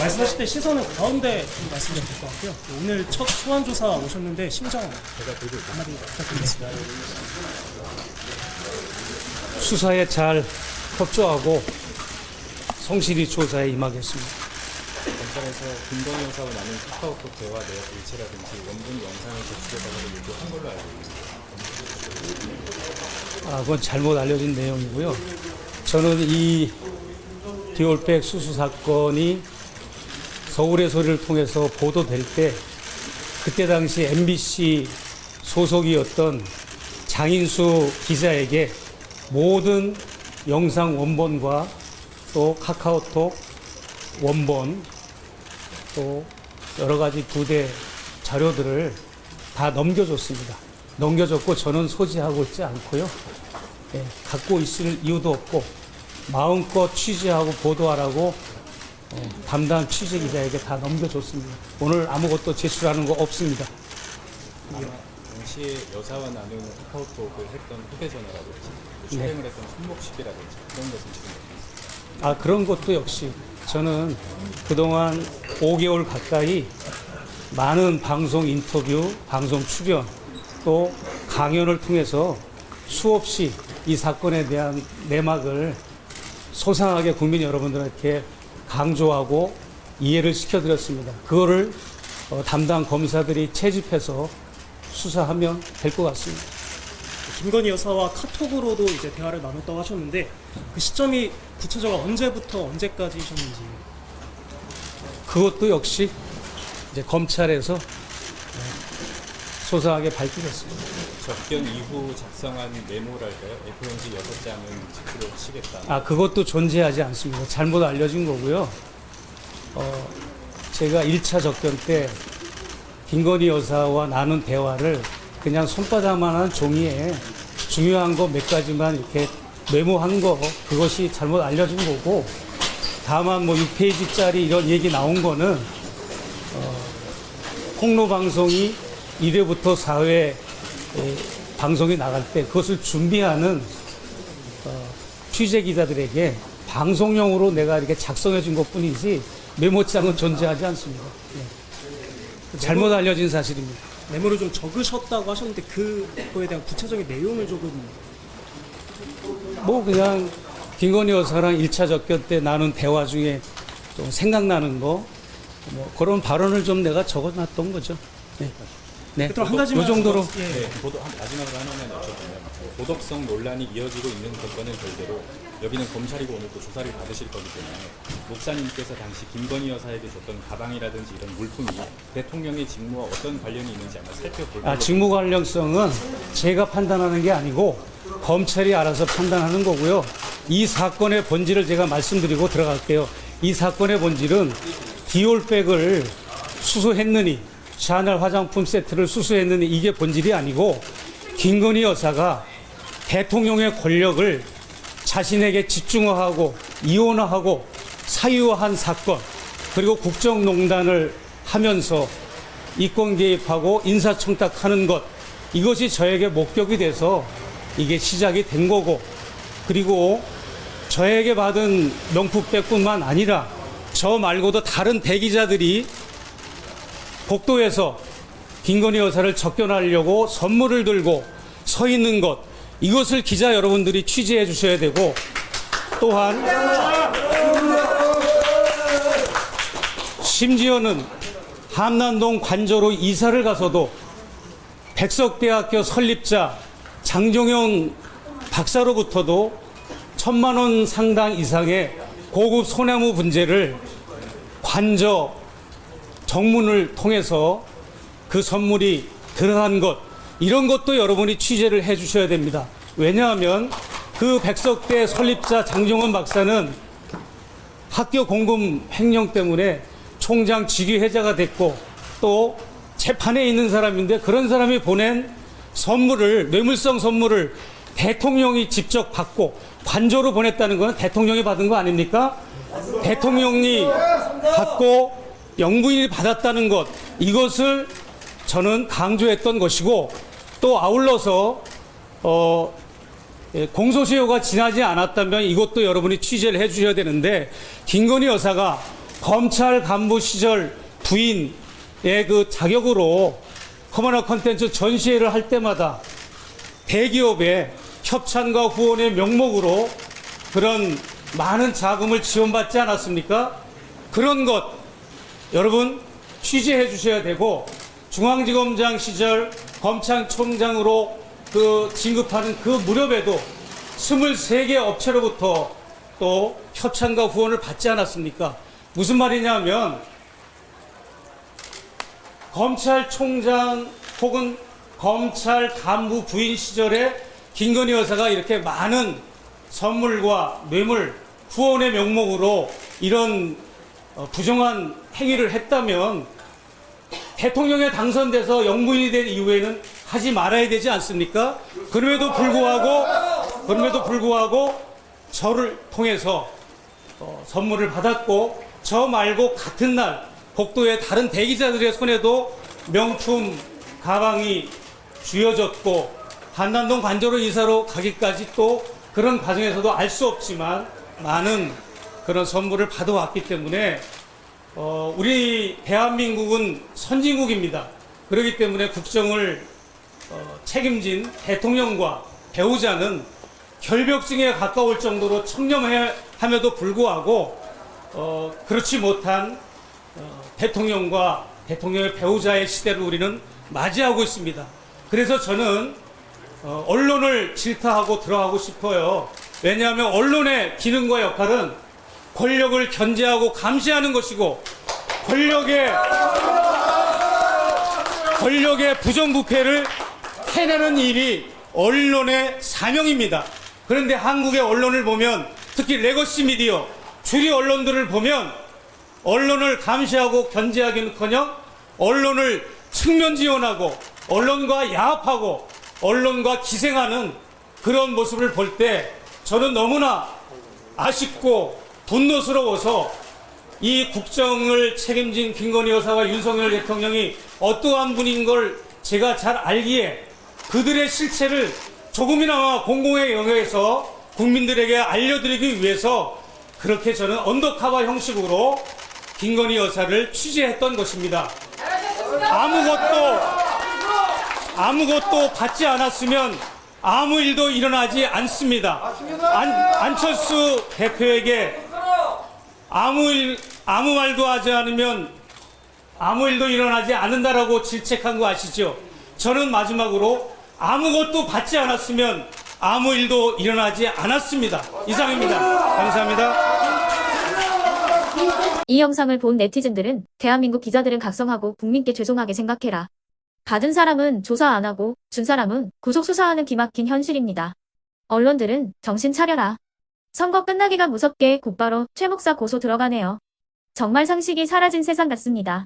말씀하실 때 시선은 가운데 좀 말씀하시면 될 것 같고요. 오늘 첫 소환 조사 오셨는데 심정 한마디 부탁드리겠습니다. 수사에 잘 협조하고 성실히 조사에 임하겠습니다. 검찰에서 김건희 여사와 나눈 카카오톡 대화 내역 일치라든지 원본 영상을 제출해달라고 요구한 걸로 알고 있습니다. 그건 잘못 알려진 내용이고요. 저는 이 디올백 수수 사건이 서울의 소리를 통해서 보도될 때 그때 당시 MBC 소속이었던 장인수 기자에게 모든 영상 원본과 또 카카오톡 원본 또 여러 가지 부대 자료들을 다 넘겨줬습니다. 넘겨줬고 저는 소지하고 있지 않고요. 갖고 있을 이유도 없고 마음껏 취재하고 보도하라고 담당 취재 기자에게 다 넘겨줬습니다. 오늘 아무것도 제출하는 거 없습니다. 당시에 여사와 나눈 카카오톡을 했던 휴대전화라든지 촬영을 했던 손목시계라든지 그런 것은 지금 없습니다. 그런 것도 역시 저는 그동안 5개월 가까이 많은 방송 인터뷰, 방송 출연, 또 강연을 통해서 수없이 이 사건에 대한 내막을 소상하게 국민 여러분들에게 강조하고 이해를 시켜드렸습니다. 그거를 담당 검사들이 채집해서 수사하면 될 것 같습니다. 김건희 여사와 카톡으로도 이제 대화를 나눴다고 하셨는데 그 시점이 구체적으로 언제부터 언제까지셨는지. 그것도 역시 이제 검찰에서 소상하게 밝히겠습니다. 접견 이후 작성한 메모랄까요? A4용지 6장은 집도록 하시겠다. 그것도 존재하지 않습니다. 잘못 알려진 거고요. 제가 1차 접견 때 김건희 여사와 나눈 대화를 그냥 손바닥만한 종이에 중요한 거 몇 가지만 이렇게 메모한 거, 그것이 잘못 알려진 거고, 다만 뭐 6페이지짜리 이런 얘기 나온 거는 폭로 방송이 1회부터 4회 방송이 나갈 때 그것을 준비하는 취재 기자들에게 방송용으로 내가 이렇게 작성해 준 것 뿐이지 메모장은 존재하지 않습니다. 잘못 알려진 사실입니다. 메모를 좀 적으셨다고 하셨는데 그거에 대한 구체적인 내용을 조금. 그냥 김건희 여사랑 1차 접견 때 나눈 대화 중에 좀 생각나는 거, 그런 발언을 좀 내가 적어놨던 거죠. 네. 한 가지만 이 정도로. 마지막으로 하나만 여쭤보면 도덕성 논란이 이어지고 있는 것과는 별개로 여기는 검찰이고 오늘 또 조사를 받으실 거기 때문에 목사님께서 당시 김건희 여사에게 줬던 가방이라든지 이런 물품이 대통령의 직무와 어떤 관련이 있는지 한번 살펴볼 직무 관련성은 제가 판단하는 게 아니고 검찰이 알아서 판단하는 거고요. 이 사건의 본질을 제가 말씀드리고 들어갈게요. 이 사건의 본질은 디올백을 수수했느니, 샤넬 화장품 세트를 수수했느니 이게 본질이 아니고 김건희 여사가 대통령의 권력을 자신에게 집중화하고 이원화하고 사유화한 사건, 그리고 국정농단을 하면서 이권 개입하고 인사청탁하는 것, 이것이 저에게 목격이 돼서 이게 시작이 된 거고, 그리고 저에게 받은 명품백뿐만 아니라 저 말고도 다른 대기자들이 복도에서 김건희 여사를 접견하려고 선물을 들고 서 있는 것, 이것을 기자 여러분들이 취재해 주셔야 되고, 또한 심지어는 함남동 관저로 이사를 가서도 백석대학교 설립자 장종영 박사로부터도 1,000만 원 상당 이상의 고급 소나무 분재를 관저 정문을 통해서 그 선물이 들어간 것, 이런 것도 여러분이 취재를 해 주셔야 됩니다. 왜냐하면 그 백석대 설립자 장종원 박사는 학교 공금 횡령 때문에 총장 직위해자가 됐고 또 재판에 있는 사람인데, 그런 사람이 보낸 선물을, 뇌물성 선물을 대통령이 직접 받고 관저로 보냈다는 건 대통령이 받은 거 아닙니까? 대통령이 받고 영부인이 받았다는 것, 이것을 저는 강조했던 것이고, 또 아울러서 공소시효가 지나지 않았다면 이것도 여러분이 취재를 해 주셔야 되는데, 김건희 여사가 검찰 간부 시절 부인의 그 자격으로 커머너 컨텐츠 전시회를 할 때마다 대기업의 협찬과 후원의 명목으로 그런 많은 자금을 지원받지 않았습니까? 그런 것 여러분 취재해 주셔야 되고, 중앙지검장 시절 검찰총장으로 진급하는 그 무렵에도 23개 업체로부터 또 협찬과 후원을 받지 않았습니까? 무슨 말이냐면 검찰총장 혹은 검찰 간부 부인 시절에 김건희 여사가 이렇게 많은 선물과 뇌물, 후원의 명목으로 이런 부정한 행위를 했다면 대통령에 당선돼서 영부인이 된 이후에는 하지 말아야 되지 않습니까? 그럼에도 불구하고 저를 통해서 선물을 받았고, 저 말고 같은 날 복도의 다른 대기자들의 손에도 명품 가방이 쥐어졌고, 한남동 관저로 이사로 가기까지 또 그런 과정에서도 알 수 없지만 많은 그런 선물을 받아왔기 때문에 우리 대한민국은 선진국입니다. 그렇기 때문에 국정을 책임진 대통령과 배우자는 결벽증에 가까울 정도로 청렴함에도 불구하고 그렇지 못한 대통령과 대통령의 배우자의 시대를 우리는 맞이하고 있습니다. 그래서 저는 언론을 질타하고 들어가고 싶어요. 왜냐하면 언론의 기능과 역할은 권력을 견제하고 감시하는 것이고, 권력의 부정부패를 해내는 일이 언론의 사명입니다. 그런데 한국의 언론을 보면, 특히 레거시 미디어, 주류 언론들을 보면 언론을 감시하고 견제하기는커녕 언론을 측면 지원하고 언론과 야합하고 언론과 기생하는 그런 모습을 볼 때 저는 너무나 아쉽고 분노스러워서 이 국정을 책임진 김건희 여사와 윤석열 대통령이 어떠한 분인 걸 제가 잘 알기에 그들의 실체를 조금이나마 공공의 영역에서 국민들에게 알려드리기 위해서 그렇게 저는 언더커버 형식으로 김건희 여사를 취재했던 것입니다. 아무것도 받지 않았으면 아무 일도 일어나지 않습니다. 안철수 대표에게 아무 말도 하지 않으면 아무 일도 일어나지 않는다라고 질책한 거 아시죠? 저는 마지막으로 아무것도 받지 않았으면 아무 일도 일어나지 않았습니다. 이상입니다. 감사합니다. 이 영상을 본 네티즌들은 대한민국 기자들은 각성하고 국민께 죄송하게 생각해라. 받은 사람은 조사 안 하고 준 사람은 구속 수사하는 기막힌 현실입니다. 언론들은 정신 차려라. 선거 끝나기가 무섭게 곧바로 최 목사 고소 들어가네요. 정말 상식이 사라진 세상 같습니다.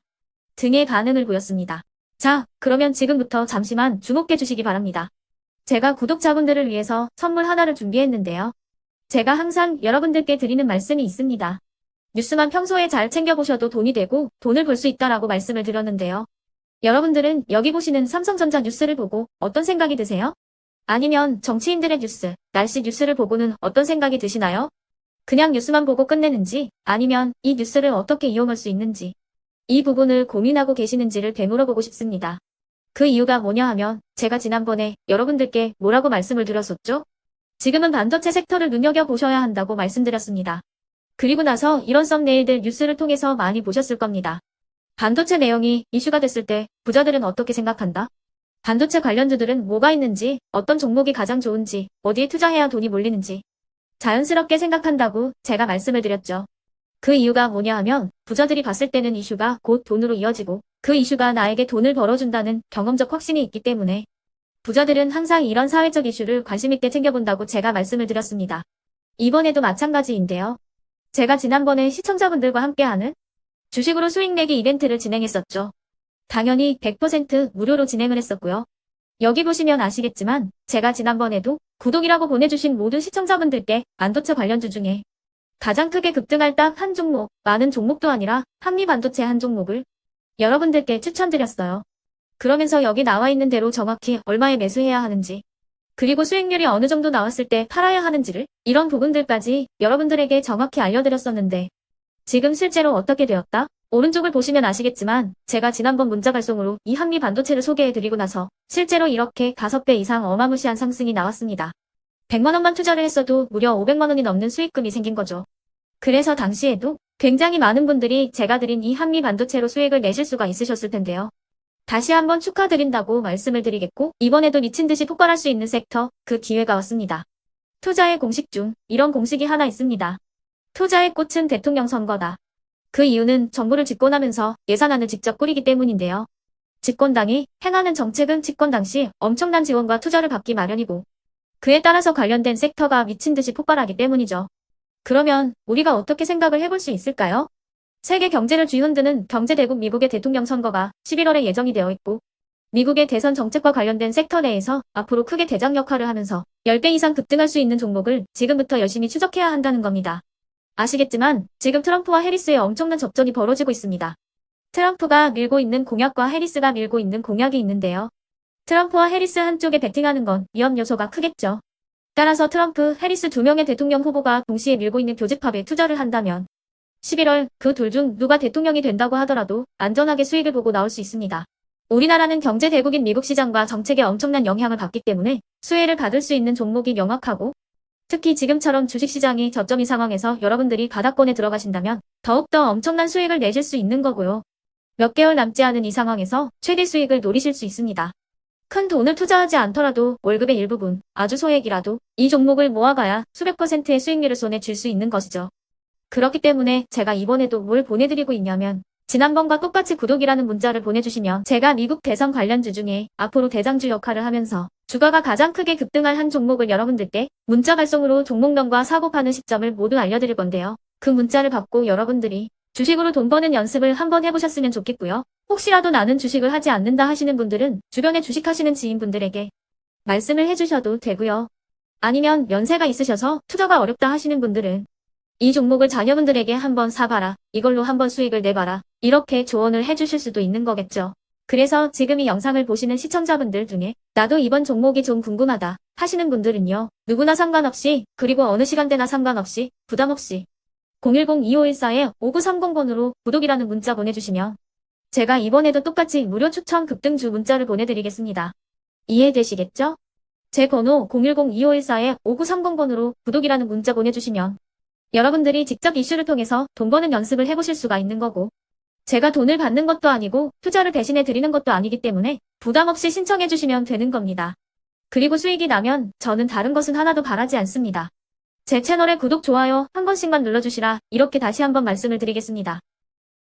등의 반응을 보였습니다. 자, 그러면 지금부터 잠시만 주목해 주시기 바랍니다. 제가 구독자분들을 위해서 선물 하나를 준비했는데요. 제가 항상 여러분들께 드리는 말씀이 있습니다. 뉴스만 평소에 잘 챙겨보셔도 돈이 되고 돈을 벌 수 있다라고 말씀을 드렸는데요. 여러분들은 여기 보시는 삼성전자 뉴스를 보고 어떤 생각이 드세요? 아니면 정치인들의 뉴스, 날씨 뉴스를 보고는 어떤 생각이 드시나요? 그냥 뉴스만 보고 끝내는지, 아니면 이 뉴스를 어떻게 이용할 수 있는지, 이 부분을 고민하고 계시는지를 되물어보고 싶습니다. 그 이유가 뭐냐 하면 제가 지난번에 여러분들께 뭐라고 말씀을 드렸었죠? 지금은 반도체 섹터를 눈여겨보셔야 한다고 말씀드렸습니다. 그리고 나서 이런 썸네일들 뉴스를 통해서 많이 보셨을 겁니다. 반도체 내용이 이슈가 됐을 때 부자들은 어떻게 생각한다? 반도체 관련주들은 뭐가 있는지, 어떤 종목이 가장 좋은지, 어디에 투자해야 돈이 몰리는지 자연스럽게 생각한다고 제가 말씀을 드렸죠. 그 이유가 뭐냐 하면 부자들이 봤을 때는 이슈가 곧 돈으로 이어지고 그 이슈가 나에게 돈을 벌어준다는 경험적 확신이 있기 때문에 부자들은 항상 이런 사회적 이슈를 관심있게 챙겨본다고 제가 말씀을 드렸습니다. 이번에도 마찬가지인데요. 제가 지난번에 시청자분들과 함께하는 주식으로 수익 내기 이벤트를 진행했었죠. 당연히 100% 무료로 진행을 했었고요. 여기 보시면 아시겠지만 제가 지난번에도 구독이라고 보내주신 모든 시청자분들께 반도체 관련주 중에 가장 크게 급등할 딱 한 종목, 많은 종목도 아니라 한미반도체 한 종목을 여러분들께 추천드렸어요. 그러면서 여기 나와 있는 대로 정확히 얼마에 매수해야 하는지, 그리고 수익률이 어느 정도 나왔을 때 팔아야 하는지를, 이런 부분들까지 여러분들에게 정확히 알려드렸었는데 지금 실제로 어떻게 되었다? 오른쪽을 보시면 아시겠지만 제가 지난번 문자 발송으로 이 한미 반도체를 소개해드리고 나서 실제로 이렇게 5배 이상 어마무시한 상승이 나왔습니다. 100만 원만 투자를 했어도 무려 500만 원이 넘는 수익금이 생긴 거죠. 그래서 당시에도 굉장히 많은 분들이 제가 드린 이 한미 반도체로 수익을 내실 수가 있으셨을 텐데요. 다시 한번 축하드린다고 말씀을 드리겠고, 이번에도 미친 듯이 폭발할 수 있는 섹터, 그 기회가 왔습니다. 투자의 공식 중 이런 공식이 하나 있습니다. 투자의 꽃은 대통령 선거다. 그 이유는 정부를 집권하면서 예산안을 직접 꾸리기 때문인데요. 집권당이 행하는 정책은 집권 당시 엄청난 지원과 투자를 받기 마련이고, 그에 따라서 관련된 섹터가 미친 듯이 폭발하기 때문이죠. 그러면 우리가 어떻게 생각을 해볼 수 있을까요? 세계 경제를 쥐흔드는 경제대국 미국의 대통령 선거가 11월에 예정이 되어 있고, 미국의 대선 정책과 관련된 섹터 내에서 앞으로 크게 대장 역할을 하면서 10배 이상 급등할 수 있는 종목을 지금부터 열심히 추적해야 한다는 겁니다. 아시겠지만 지금 트럼프와 해리스의 엄청난 접전이 벌어지고 있습니다. 트럼프가 밀고 있는 공약과 해리스가 밀고 있는 공약이 있는데요. 트럼프와 해리스 한쪽에 베팅하는 건 위험 요소가 크겠죠. 따라서 트럼프, 해리스 2명의 대통령 후보가 동시에 밀고 있는 교집합에 투자를 한다면 11월 그 둘 중 누가 대통령이 된다고 하더라도 안전하게 수익을 보고 나올 수 있습니다. 우리나라는 경제 대국인 미국 시장과 정책에 엄청난 영향을 받기 때문에 수혜를 받을 수 있는 종목이 명확하고, 특히 지금처럼 주식시장이 저점인 상황에서 여러분들이 바닥권에 들어가신다면 더욱더 엄청난 수익을 내실 수 있는 거고요. 몇 개월 남지 않은 이 상황에서 최대 수익을 노리실 수 있습니다. 큰 돈을 투자하지 않더라도 월급의 일부분, 아주 소액이라도 이 종목을 모아가야 수백 %의 수익률을 손에 쥘 수 있는 것이죠. 그렇기 때문에 제가 이번에도 뭘 보내드리고 있냐면, 지난번과 똑같이 구독이라는 문자를 보내주시면 제가 미국 대선 관련주 중에 앞으로 대장주 역할을 하면서 주가가 가장 크게 급등할 한 종목을 여러분들께 문자 발송으로 종목명과 사고 파는 시점을 모두 알려드릴 건데요. 그 문자를 받고 여러분들이 주식으로 돈 버는 연습을 한번 해보셨으면 좋겠고요. 혹시라도 나는 주식을 하지 않는다 하시는 분들은 주변에 주식하시는 지인분들에게 말씀을 해주셔도 되고요. 아니면 연세가 있으셔서 투자가 어렵다 하시는 분들은 이 종목을 자녀분들에게 한번 사봐라, 이걸로 한번 수익을 내봐라, 이렇게 조언을 해주실 수도 있는 거겠죠. 그래서 지금 이 영상을 보시는 시청자분들 중에 나도 이번 종목이 좀 궁금하다 하시는 분들은요, 누구나 상관없이, 그리고 어느 시간대나 상관없이 부담없이 010-2514-5930번으로 구독이라는 문자 보내주시면 제가 이번에도 똑같이 무료 추천 급등주 문자를 보내드리겠습니다. 이해되시겠죠? 제 번호 010-2514-5930번으로 구독이라는 문자 보내주시면 여러분들이 직접 이슈를 통해서 돈 버는 연습을 해보실 수가 있는 거고, 제가 돈을 받는 것도 아니고 투자를 대신해 드리는 것도 아니기 때문에 부담 없이 신청해 주시면 되는 겁니다. 그리고 수익이 나면 저는 다른 것은 하나도 바라지 않습니다. 제 채널에 구독, 좋아요 한 번씩만 눌러주시라, 이렇게 다시 한번 말씀을 드리겠습니다.